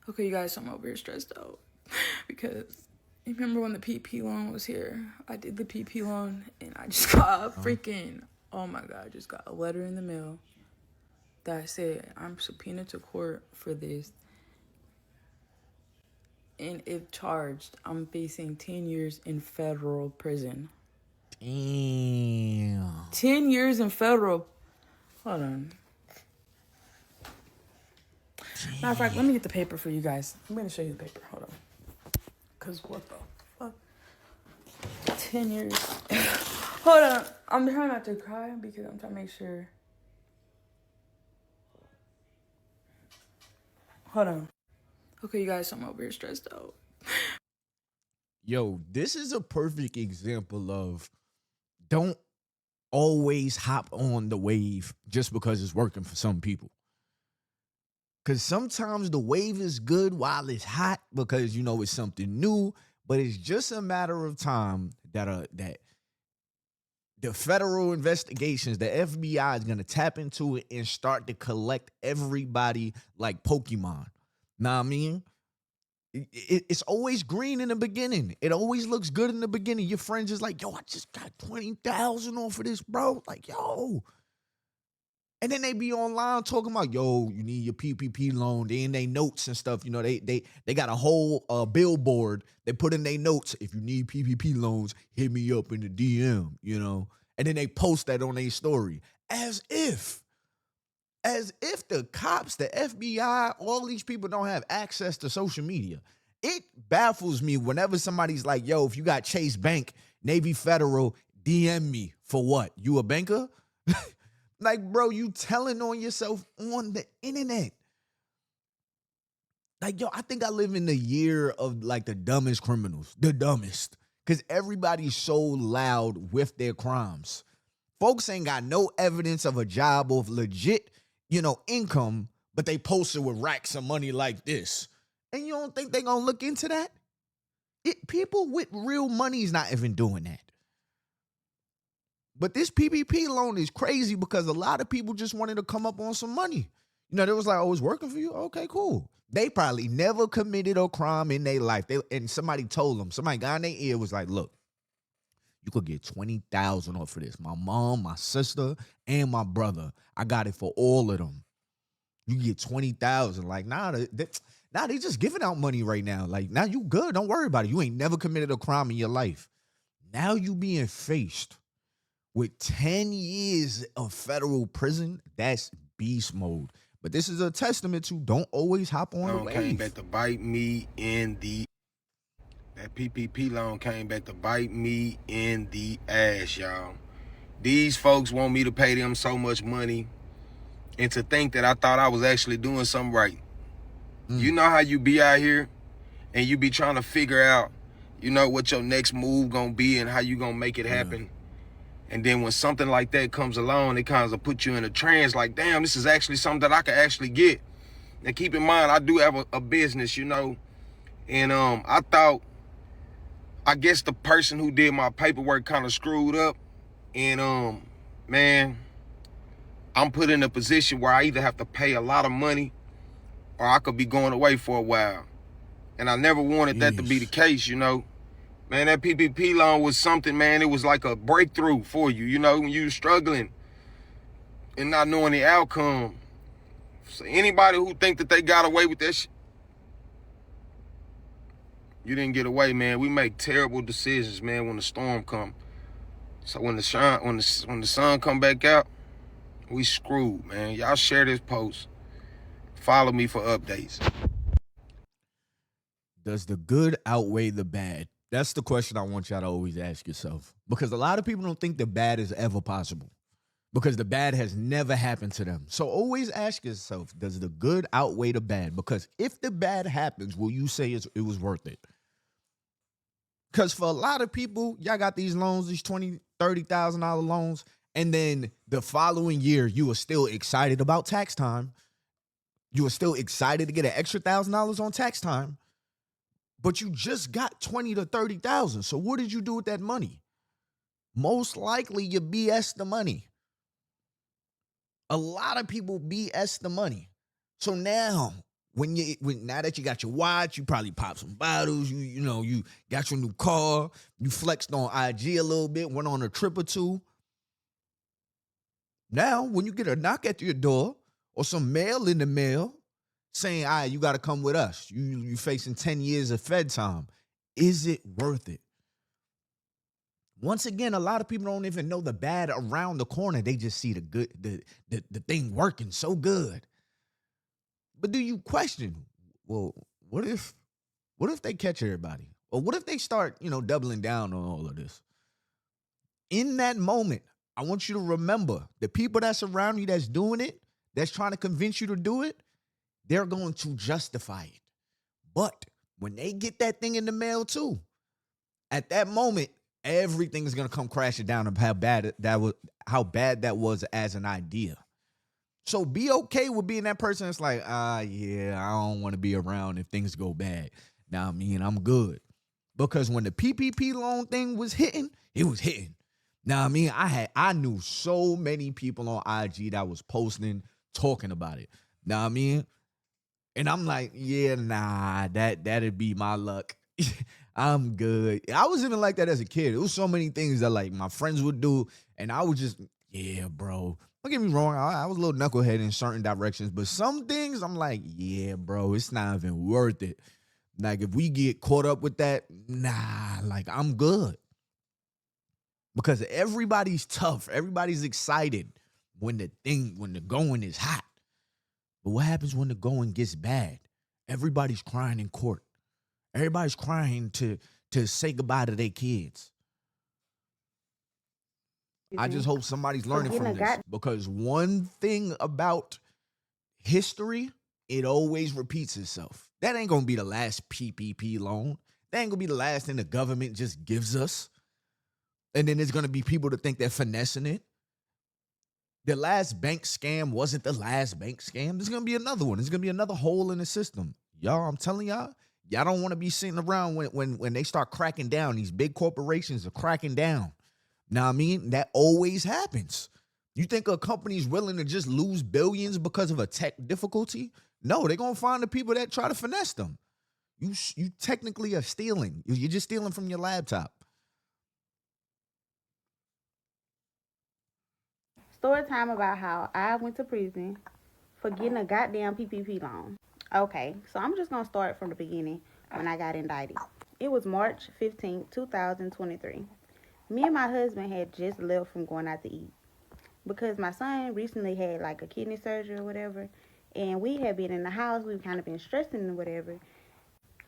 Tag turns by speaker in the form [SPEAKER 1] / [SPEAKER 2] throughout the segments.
[SPEAKER 1] Okay, you guys, I'm over here stressed out because you remember when the PP loan was here? I did the PP loan and I just got a freaking, oh my God, I just got a letter in the mail that said I'm subpoenaed to court for this. And if charged, I'm facing 10 years in federal prison.
[SPEAKER 2] Damn.
[SPEAKER 1] 10 years in federal. Hold on. Matter of fact, let me get the paper for you guys. I'm going to show you the paper. Hold on. Because what the fuck? 10 years. Hold on. I'm trying not to cry because I'm trying to make sure. Hold on. Okay, you guys, I'm over here stressed out.
[SPEAKER 2] Yo, this is a perfect example of don't always hop on the wave just because it's working for some people. Because sometimes the wave is good while it's hot because, you know, it's something new, but it's just a matter of time that the federal investigations, the FBI is going to tap into it and start to collect everybody like Pokemon. Know what I mean? It's always green in the beginning. It always looks good in the beginning. Your friends is like, yo, I just got 20,000 off of this, bro. Like, yo. And then they be online talking about, yo, you need your PPP loan. They in their notes and stuff. You know, they got a whole billboard. They put in their notes, if you need PPP loans, hit me up in the DM, you know. And then they post that on their story. As if the cops, the FBI, all these people don't have access to social media. It baffles me whenever somebody's like, yo, if you got Chase Bank, Navy Federal, DM me for what? You a banker? Like, bro, you telling on yourself on the internet. Like, yo, I think I live in the year of like the dumbest criminals, the dumbest. Because everybody's so loud with their crimes. Folks ain't got no evidence of a job of legit, you know, income, but they posted with racks of money like this. And you don't think they gonna look into that? People with real money is not even doing that. But this PPP loan is crazy because a lot of people just wanted to come up on some money. You know, they was like, oh, it's working for you? Okay, cool. They probably never committed a crime in their life. And somebody told them, somebody got in their ear, was like, look, you could get 20,000 off of this. My mom, my sister, and my brother. I got it for all of them. You get 20,000. Like, they just giving out money right now. Like, now you good. Don't worry about it. You ain't never committed a crime in your life. Now you being faced with 10 years of federal prison. That's beast mode. But this is a testament to don't always hop on the wave.
[SPEAKER 3] Came back to bite me in the... That PPP loan came back to bite me in the ass, y'all. These folks want me to pay them so much money and to think that I thought I was actually doing something right. You know how you be out here and you be trying to figure out, you know, what your next move gonna be and how you gonna make it happen. And then when something like that comes along, it kind of put you in a trance like, damn, this is actually something that I could actually get. And keep in mind, I do have a business, you know, and I guess the person who did my paperwork kind of screwed up. And man, I'm put in a position where I either have to pay a lot of money or I could be going away for a while. And I never wanted that to be the case, you know. Man, that PPP loan was something, man. It was like a breakthrough for you, you know, when you were struggling and not knowing the outcome. So anybody who think that they got away with that shit, you didn't get away, man. We make terrible decisions, man, when the storm come. So when the sun come back out, we screwed, man. Y'all share this post. Follow me for updates.
[SPEAKER 2] Does the good outweigh the bad? That's the question I want y'all to always ask yourself. Because a lot of people don't think the bad is ever possible. Because the bad has never happened to them. So always ask yourself, does the good outweigh the bad? Because if the bad happens, will you say it was worth it? Because for a lot of people, y'all got these loans, these $20,000, $30,000 loans, and then the following year, you are still excited about tax time. You are still excited to get an extra $1,000 on tax time, but you just got 20 to 30,000. So what did you do with that money? Most likely you BS the money. A lot of people BS the money. So now when now that you got your watch, you probably pop some bottles. You got your new car. You flexed on IG a little bit, went on a trip or two. Now, when you get a knock at your door or some mail in the mail saying, "All right, you got to come with us. You facing 10 years of Fed time." Is it worth it? Once again, a lot of people don't even know the bad around the corner. They just see the good, the thing working so good. But do you question, well, what if they catch everybody? Or what if they start, doubling down on all of this? In that moment, I want you to remember the people that's around you that's doing it, that's trying to convince you to do it, they're going to justify it. But when they get that thing in the mail too, at that moment, everything is going to come crashing down of how bad that was as an idea. So be okay with being that person that's like, yeah, I don't want to be around if things go bad. Now, I'm good. Because when the PPP loan thing was hitting, it was hitting. Now, I knew so many people on IG that was posting, talking about it. Now, and I'm like, yeah, nah, that'd be my luck. I'm good. I was even like that as a kid. It was so many things that like my friends would do, and I would just, yeah, bro. Don't get me wrong, I was a little knucklehead in certain directions, but some things I'm like, yeah, bro, it's not even worth it. Like if we get caught up with that, nah, like I'm good. Because everybody's tough. Everybody's excited when the going is hot. But what happens when the going gets bad? Everybody's crying in court. Everybody's crying to say goodbye to their kids. I just hope somebody's learning from this. Because one thing about history, it always repeats itself. That ain't going to be the last PPP loan. That ain't going to be the last thing the government just gives us. And then there's going to be people that think they're finessing it. The last bank scam wasn't the last bank scam. There's going to be another one. There's going to be another hole in the system. Y'all, I'm telling y'all don't want to be sitting around when they start cracking down. These big corporations are cracking down. Now, that always happens. You think a company's willing to just lose billions because of a tech difficulty? No, they're going to find the people that try to finesse them. You technically are stealing. You're just stealing from your laptop.
[SPEAKER 4] Story time about how I went to prison for getting a goddamn PPP loan. Okay, so I'm just going to start from the beginning when I got indicted. It was March 15, 2023. Me and my husband had just left from going out to eat because my son recently had like a kidney surgery or whatever, and we had been in the house. We've kind of been stressing and whatever.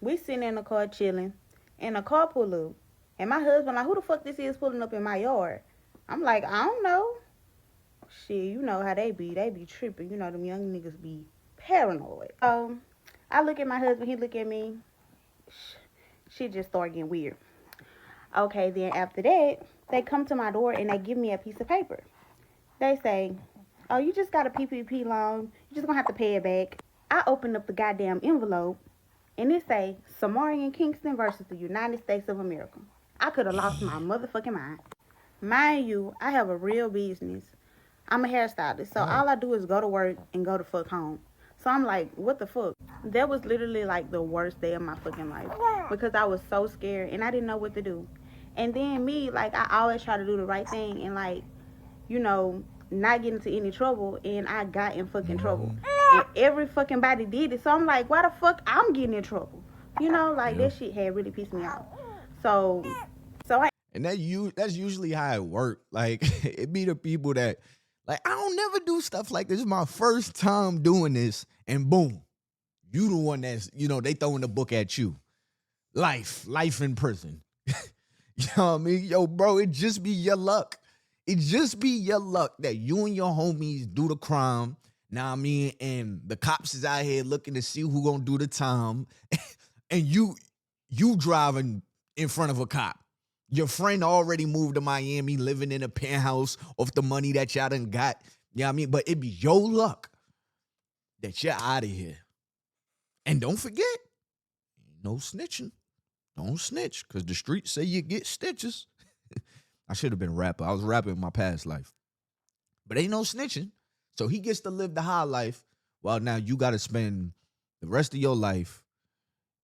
[SPEAKER 4] We sitting in the car chilling, and a car pulled up, and my husband like, who the fuck this is pulling up in my yard? I'm like, I don't know. Shit, you know how they be tripping. You know them young niggas be paranoid. I look at my husband, he look at me. Shit just started getting weird. Okay, then after that, they come to my door and they give me a piece of paper. They say, oh, you just got a PPP loan. You just gonna have to pay it back. I opened up the goddamn envelope and it say, Samarian Kingston versus the United States of America. I could have lost my motherfucking mind. Mind you, I have a real business. I'm a hairstylist, so all I do is go to work and go to fuck home. So I'm like, what the fuck? That was literally like the worst day of my fucking life because I was so scared and I didn't know what to do. And then me, like, I always try to do the right thing and, like, not get into any trouble, and I got in fucking trouble. And every fucking body did it, so I'm like, why the fuck I'm getting in trouble? That shit had really pissed me off.
[SPEAKER 2] And that's usually how it worked. Like, it be the people that, like, I don't never do stuff like this. This is my first time doing this, and boom, you the one that's, they throwing the book at you. Life in prison. You know what I mean? Yo, bro, it just be your luck. It just be your luck that you and your homies do the crime. Now I mean, and the cops is out here looking to see who gonna do the time, and you driving in front of a cop. Your friend already moved to Miami, living in a penthouse off the money that y'all done got. You know what I mean? But it be your luck that you're out of here. And don't forget, no snitching. Don't snitch, because the streets say you get stitches. I should have been a rapper. I was rapping in my past life. But ain't no snitching. So he gets to live the high life while now you got to spend the rest of your life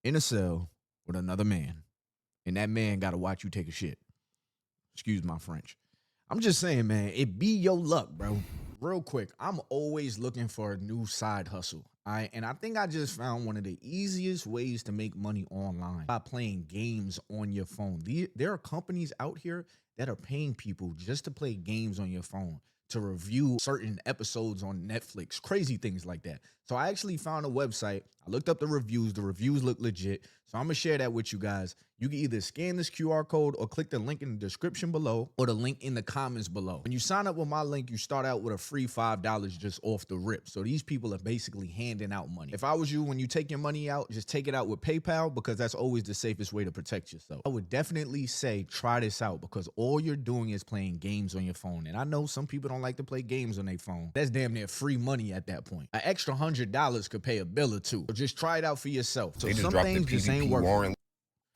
[SPEAKER 2] in a cell with another man, and that man got to watch you take a shit. Excuse my French. I'm just saying, man, it be your luck, bro. Real quick, I'm always looking for a new side hustle. And I think I just found one of the easiest ways to make money online by playing games on your phone. There are companies out here that are paying people just to play games on your phone, to review certain episodes on Netflix, crazy things like that. So I actually found a website. I looked up the reviews. The reviews look legit. So I'm going to share that with you guys. You can either scan this QR code or click the link in the description below or the link in the comments below. When you sign up with my link, you start out with a free $5 just off the rip. So these people are basically handing out money. If I was you, when you take your money out, just take it out with PayPal, because that's always the safest way to protect yourself. I would definitely say try this out, because all you're doing is playing games on your phone. And I know some people don't like to play games on their phone. That's damn near free money at that point. An extra $100 could pay a bill or two. So just try it out for yourself. So
[SPEAKER 5] They just
[SPEAKER 2] some
[SPEAKER 5] dropped the
[SPEAKER 2] things just ain't
[SPEAKER 5] PPP
[SPEAKER 2] working.
[SPEAKER 5] warrant.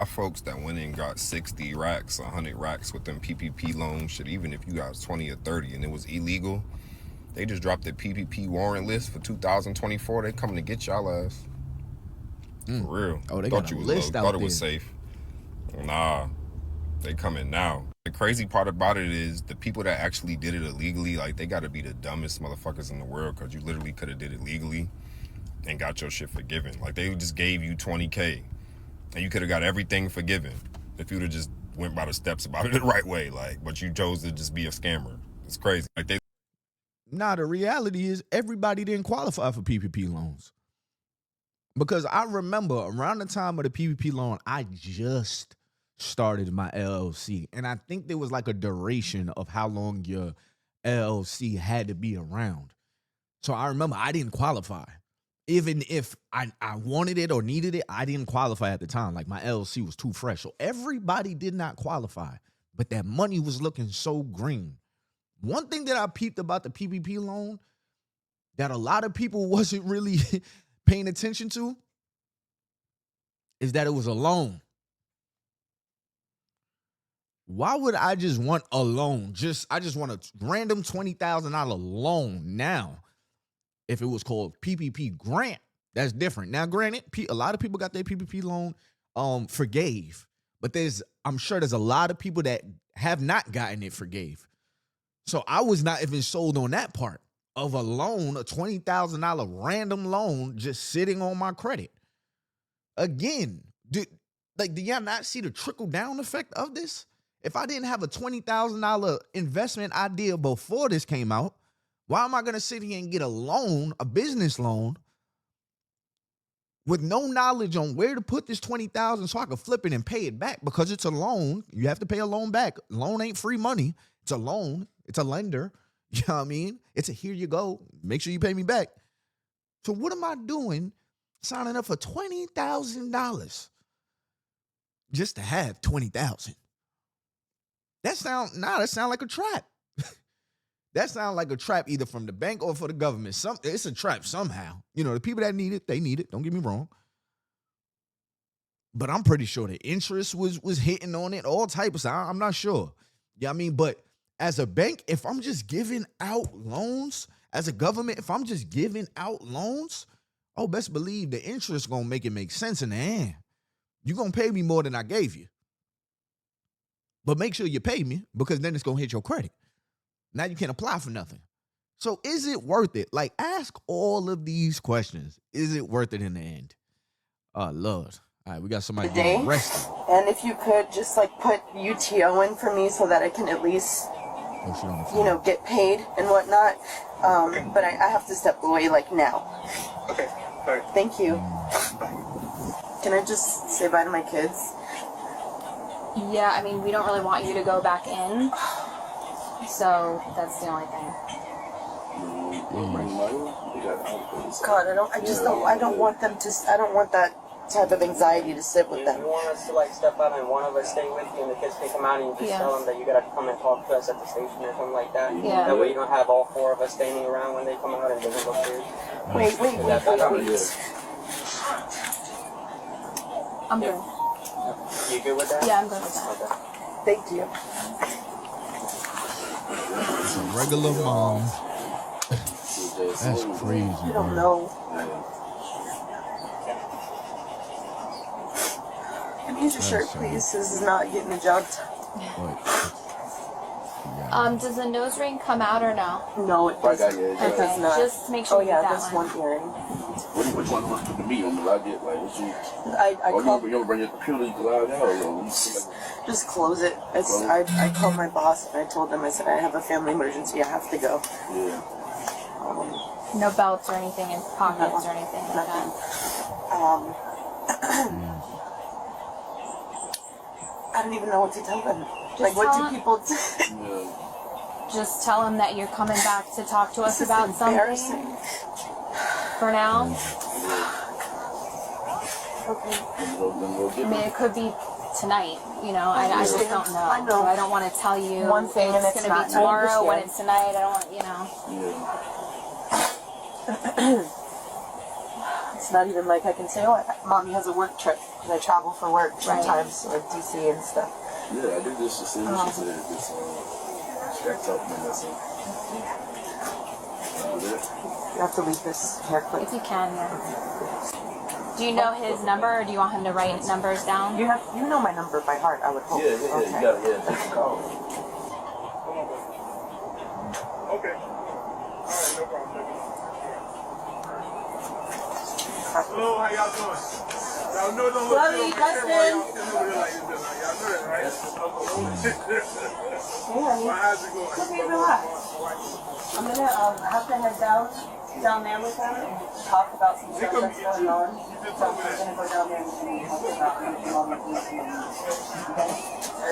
[SPEAKER 5] Our folks that went and got 60 racks, 100 racks with them PPP loans, shit, even if you got 20 or 30 and it was illegal, they just dropped the PPP warrant list for 2024. They coming to get y'all ass. For real.
[SPEAKER 2] Oh, they
[SPEAKER 5] thought
[SPEAKER 2] got
[SPEAKER 5] you
[SPEAKER 2] a
[SPEAKER 5] was
[SPEAKER 2] list
[SPEAKER 5] low.
[SPEAKER 2] out
[SPEAKER 5] Thought it
[SPEAKER 2] there.
[SPEAKER 5] was safe. Nah, they coming now. The crazy part about it is the people that actually did it illegally, like, they got to be the dumbest motherfuckers in the world, because you literally could have did it legally and got your shit forgiven. Like, they just gave you $20K. And you could have got everything forgiven if you'd have just went by the steps about it the right way. Like, but you chose to just be a scammer. It's crazy. Like,
[SPEAKER 2] Nah, the reality is everybody didn't qualify for PPP loans. Because I remember around the time of the PPP loan, I just started my LLC. And I think there was like a duration of how long your LLC had to be around. So I remember I didn't qualify. Even if I wanted it or needed it, I didn't qualify at the time. Like, my LLC was too fresh. So everybody did not qualify. But that money was looking so green. One thing that I peeped about the PPP loan that a lot of people wasn't really paying attention to is that it was a loan. Why would I just want a loan? I just want a random $20,000 loan now. If it was called PPP grant, that's different. Now, granted, a lot of people got their PPP loan forgave, but I'm sure there's a lot of people that have not gotten it forgave. So I was not even sold on that part of a loan, a $20,000 random loan just sitting on my credit. Again, do y'all not see the trickle down effect of this? If I didn't have a $20,000 investment idea before this came out, why am I going to sit here and get a loan, a business loan, with no knowledge on where to put this $20,000 so I can flip it and pay it back? Because it's a loan. You have to pay a loan back. Loan ain't free money. It's a loan. It's a lender. You know what I mean? It's a here you go. Make sure you pay me back. So what am I doing signing up for $20,000 just to have $20,000? That sound like a trap. That sounds like a trap either from the bank or for the government. It's a trap somehow. You know, the people that need it, they need it. Don't get me wrong. But I'm pretty sure the interest was hitting on it, all type of stuff. I'm not sure. Yeah, I mean, but as a bank, if I'm just giving out loans, as a government, if I'm just giving out loans, oh, best believe the interest gonna make it make sense in the end. You're gonna pay me more than I gave you. But make sure you pay me, because then it's gonna hit your credit. Now you can't apply for nothing. So is it worth it? Like, ask all of these questions. Is it worth it in the end? Oh, Lord. All right, we got somebody getting arrested.
[SPEAKER 6] And if you could just, like, put UTO in for me so that I can at least, get paid and whatnot. But I have to step away, like, now.
[SPEAKER 7] Okay, all right.
[SPEAKER 6] Thank you.
[SPEAKER 7] Bye.
[SPEAKER 6] Can I just say bye to my kids?
[SPEAKER 8] Yeah, I mean, we don't really want you to go back in. So that's the only thing.
[SPEAKER 6] God, I don't want them to, I don't want that type of anxiety to sit with them.
[SPEAKER 9] You want us to, like, step out and one of us stay with you and the kids can come out and you just tell them that you gotta come and talk to us at the station or something like that?
[SPEAKER 8] Yeah.
[SPEAKER 9] That way you don't have all four of us standing around when they come out and it doesn't look weird.
[SPEAKER 6] Wait.
[SPEAKER 8] I'm good.
[SPEAKER 9] You good with that?
[SPEAKER 8] Yeah, I'm good with that.
[SPEAKER 9] Okay.
[SPEAKER 6] Thank you.
[SPEAKER 2] It's a regular mom. That's crazy,
[SPEAKER 6] I don't
[SPEAKER 2] bro.
[SPEAKER 6] know. Can I use your shirt, please? This is not getting the job done.
[SPEAKER 8] Does the nose ring come out or no?
[SPEAKER 6] No, it doesn't. It does not.
[SPEAKER 8] Just make sure you get that
[SPEAKER 6] one earring.
[SPEAKER 7] Which one was to me on the I get like what you?
[SPEAKER 6] I called.
[SPEAKER 7] You ever bring your computer to lie down? Or
[SPEAKER 6] just close it. I called my boss and I told them, I said, I have a family emergency. I have to go.
[SPEAKER 7] Yeah.
[SPEAKER 8] No belts or anything in pockets or anything like that.
[SPEAKER 6] I don't even know what to tell them.
[SPEAKER 8] Just
[SPEAKER 6] what
[SPEAKER 8] tell
[SPEAKER 6] do people
[SPEAKER 8] Just tell them that you're coming back to talk to us about something. For now.
[SPEAKER 6] Okay.
[SPEAKER 8] I mean, it could be tonight. You know, I just don't know.
[SPEAKER 6] I know.
[SPEAKER 8] So I don't want to tell you
[SPEAKER 6] one thing and
[SPEAKER 8] it's
[SPEAKER 6] it's
[SPEAKER 8] going to
[SPEAKER 6] not.
[SPEAKER 8] be tomorrow
[SPEAKER 6] I
[SPEAKER 8] when it's tonight. I don't want, you know.
[SPEAKER 6] It's not even like I can say, oh, mommy has a work trip because I travel for work sometimes, like DC and stuff.
[SPEAKER 7] Yeah, I did this to see what she said. This stacked up and that's it.
[SPEAKER 6] You have to leave this haircut.
[SPEAKER 8] If you can, yeah. Do you know his number, or do you want him to write numbers down?
[SPEAKER 6] You know my number by heart, I would hope.
[SPEAKER 7] Yeah, you got it. Yeah, call.
[SPEAKER 10] Okay. All right, no problem. Hello, how y'all doing? Y'all know don't look
[SPEAKER 6] Love you, Justin.
[SPEAKER 10] Y'all know that, right?
[SPEAKER 6] Yeah,
[SPEAKER 10] How's it going?
[SPEAKER 6] okay, relax. I'm gonna have to head down there with them and talk about some stuff that's going on. So I'm gonna go down there and talk about okay?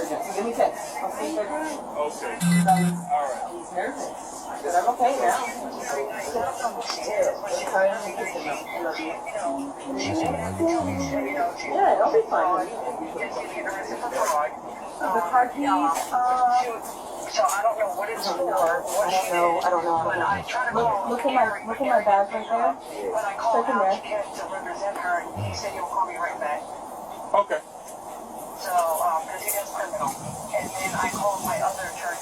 [SPEAKER 6] So give me tips. I'll see you later.
[SPEAKER 10] Okay. All right.
[SPEAKER 6] He's nervous. But I'm okay now. Yeah, it'll be fine. The car keys,
[SPEAKER 9] So I don't know what it's for.
[SPEAKER 6] I don't know. Look at my bag right there.
[SPEAKER 9] When I called
[SPEAKER 6] Check in there.
[SPEAKER 9] to represent her, he said he'll call me right back.
[SPEAKER 10] Okay.
[SPEAKER 9] So, because he does criminal. And then I called my other attorney,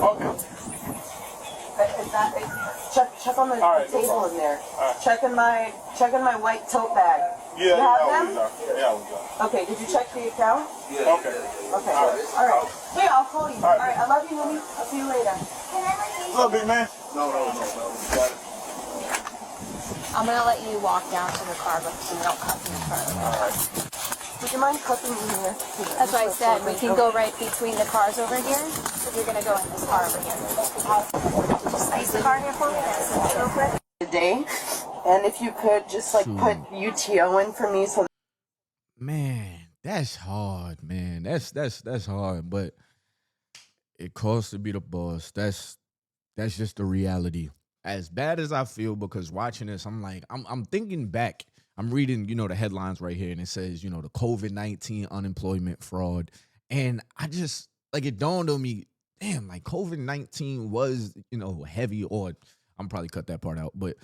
[SPEAKER 10] Okay.
[SPEAKER 6] Check on the table in there.
[SPEAKER 10] Right.
[SPEAKER 6] Check in my white tote bag.
[SPEAKER 10] Yeah,
[SPEAKER 6] you have them?
[SPEAKER 10] Yeah.
[SPEAKER 6] Okay, did you check the account?
[SPEAKER 10] Yeah. Okay.
[SPEAKER 6] Okay. All right. Yeah, I'll call you. All right. I love you, honey. I'll see you later.
[SPEAKER 10] Look, big man. No. Got it.
[SPEAKER 8] I'm going to let you walk down to the car, but you don't cut in the car.
[SPEAKER 6] Would you mind cutting me here?
[SPEAKER 8] That's what I said. We can go right between the cars over here. So you're going to go in this car over here. Squeeze the car here for me. Real quick.
[SPEAKER 6] Today, and if you could just put UTO in for me, so.
[SPEAKER 2] Man, that's hard, man. That's hard, but it costs to be the boss. That's just the reality. As bad as I feel, because watching this, I'm like, I'm thinking back. I'm reading, the headlines right here, and it says, the COVID-19 unemployment fraud. And I just, it dawned on me, damn, COVID-19 was, heavy, or I'm probably cut that part out, but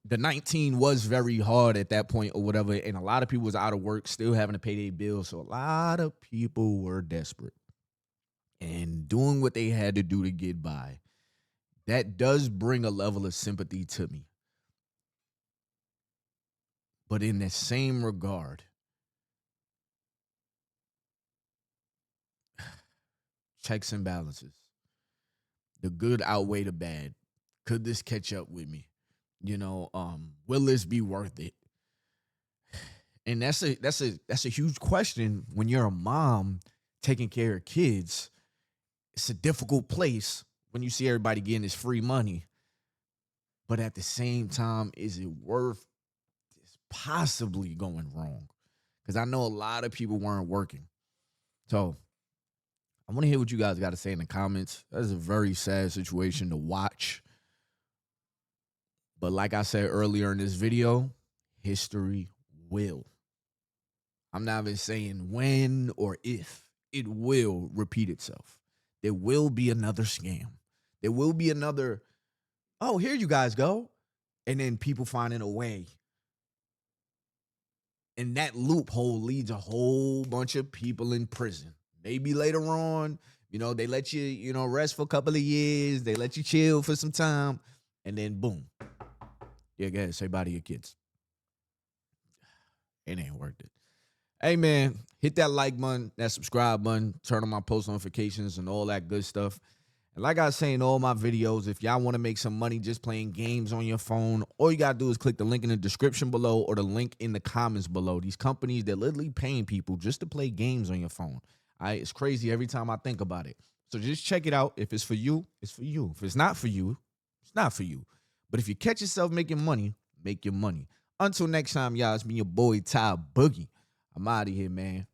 [SPEAKER 2] the 19 was very hard at that point or whatever. And a lot of people was out of work, still having to pay their bills. So a lot of people were desperate and doing what they had to do to get by. That does bring a level of sympathy to me. But in the same regard, checks and balances. The good outweigh the bad. Could this catch up with me? Will this be worth it? And that's a huge question when you're a mom taking care of kids. It's a difficult place when you see everybody getting this free money. But at the same time, is it worth this possibly going wrong? Because I know a lot of people weren't working. So I want to hear what you guys got to say in the comments. That's a very sad situation to watch. But like I said earlier in this video, history will. I'm not even saying when or if. It will repeat itself. There will be another scam. There will be another, oh, here you guys go. And then people finding a way. And that loophole leads a whole bunch of people in prison. Maybe later on, they let you, rest for a couple of years. They let you chill for some time. And then boom. Yeah, go ahead. Say bye to your kids. It ain't worth it. Hey, man, hit that like button, that subscribe button, turn on my post notifications and all that good stuff. And like I say in all my videos, if y'all want to make some money just playing games on your phone, all you got to do is click the link in the description below or the link in the comments below. These companies, they're literally paying people just to play games on your phone. All right, it's crazy every time I think about it. So just check it out. If it's for you, it's for you. If it's not for you, it's not for you. But if you catch yourself making money, make your money. Until next time, y'all, it's been your boy, Ty Boogie. I'm out of here, man.